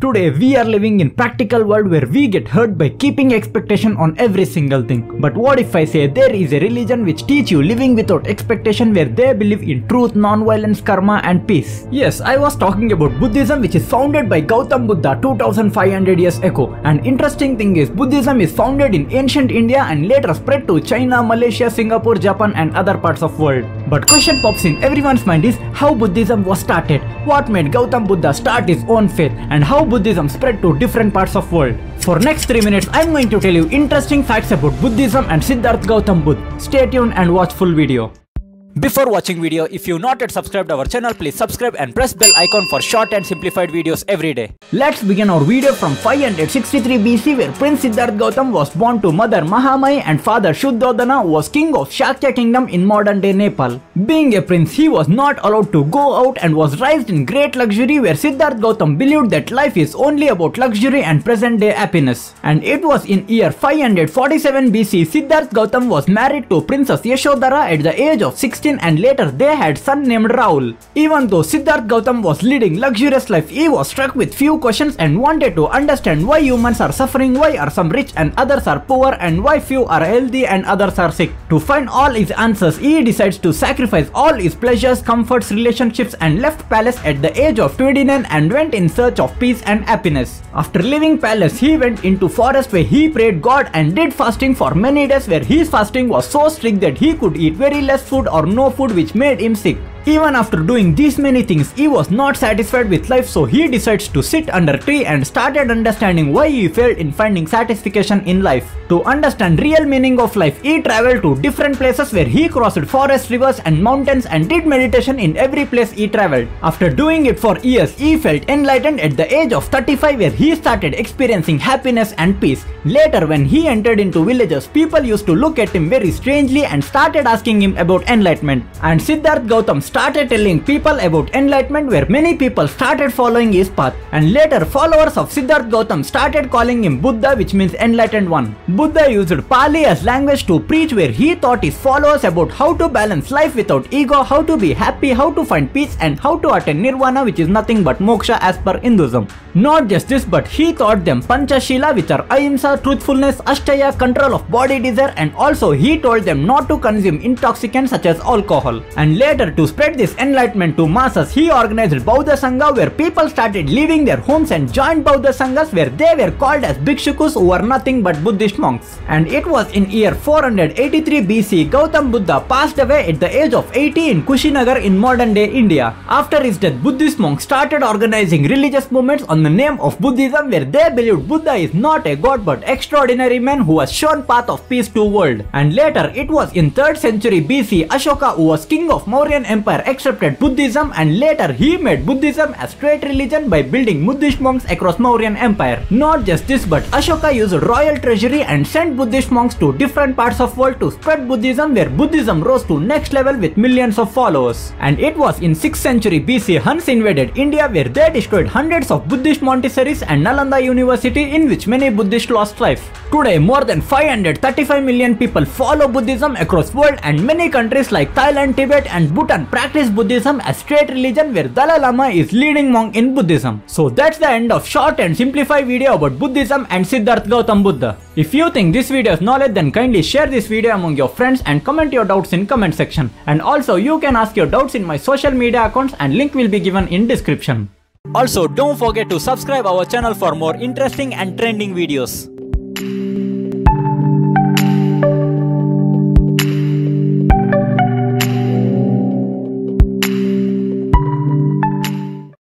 Today we are living in practical world where we get hurt by keeping expectation on every single thing. But what if I say there is a religion which teach you living without expectation, where they believe in truth, non-violence, karma and peace? Yes, I was talking about Buddhism, which is founded by Gautam Buddha 2500 years ago. And interesting thing is, Buddhism is founded in ancient India and later spread to China, Malaysia, Singapore, Japan and other parts of world. But question pops in everyone's mind is how Buddhism was started, what made Gautam Buddha start his own faith, and how Buddhism spread to different parts of world. For next 3 minutes, I'm going to tell you interesting facts about Buddhism and Siddhartha Gautam Buddha. Stay tuned and watch full video. Before watching video, if you've not yet subscribed our channel, please subscribe and press bell icon for short and simplified videos every day. Let's begin our video from 563 BC, where Prince Siddhartha Gautam was born to mother Mahamayi and father Shuddhodana, who was king of Shakya kingdom in modern day Nepal. Being a prince, he was not allowed to go out and was raised in great luxury, where Siddhartha Gautam believed that life is only about luxury and present day happiness. And it was in year 547 BC, Siddhartha Gautam was married to Princess Yashodhara at the age of 16, and later they had son named Rahul. Even though Siddhartha Gautam was leading luxurious life, he was struck with few questions and wanted to understand why humans are suffering, why are some rich and others are poor, and why few are healthy and others are sick. To find all his answers, he decides to sacrifice all his pleasures, comforts, relationships and left palace at the age of 29 and went in search of peace and happiness. After leaving palace, he went into forest where he prayed God and did fasting for many days, where his fasting was so strict that he could eat very less food or no food, which made him sick. Even after doing these many things, he was not satisfied with life, so he decides to sit under a tree and started understanding why he failed in finding satisfaction in life. To understand real meaning of life, he traveled to different places where he crossed forests, rivers and mountains and did meditation in every place he traveled. After doing it for years, he felt enlightened at the age of 35, where he started experiencing happiness and peace. Later, when he entered into villages, people used to look at him very strangely and started asking him about enlightenment. And Siddhartha Gautam started telling people about enlightenment, where many people started following his path. And later, followers of Siddhartha Gautam started calling him Buddha, which means enlightened one. Buddha used Pali as language to preach, where he taught his followers about how to balance life without ego, how to be happy, how to find peace and how to attain nirvana, which is nothing but moksha as per Hinduism. Not just this, but he taught them Panchashila, which are ahimsa, truthfulness, ashtaya, control of body desire, and also he told them not to consume intoxicants such as alcohol. And later, to spread this enlightenment to masses, he organized Bauddha Sangha, where people started leaving their homes and joined Bauddha Sanghas, where they were called as Bhikshukus, who were nothing but Buddhist monks. And it was in year 483 BC, Gautam Buddha passed away at the age of 80 in Kushinagar in modern day India. After his death, Buddhist monks started organizing religious movements on the name of Buddhism, where they believed Buddha is not a god but extraordinary man who has shown path of peace to world. And later, it was in 3rd century BC, Ashoka, who was king of Mauryan Empire, accepted Buddhism, and later he made Buddhism a straight religion by building Buddhist monks across Mauryan Empire. Not just this, but Ashoka used royal treasury and sent Buddhist monks to different parts of world to spread Buddhism, where Buddhism rose to next level with millions of followers. And it was in 6th century BC, Huns invaded India, where they destroyed hundreds of Buddhist monasteries and Nalanda University, in which many Buddhists lost life. Today, more than 535 million people follow Buddhism across world, and many countries like Thailand, Tibet and Bhutan practice Buddhism as straight religion, where Dalai Lama is leading monk in Buddhism. So that's the end of short and simplified video about Buddhism and Siddhartha Gautam Buddha. If you think this video is knowledge, then kindly share this video among your friends and comment your doubts in comment section. And also, you can ask your doubts in my social media accounts, and link will be given in description. Also, don't forget to subscribe our channel for more interesting and trending videos.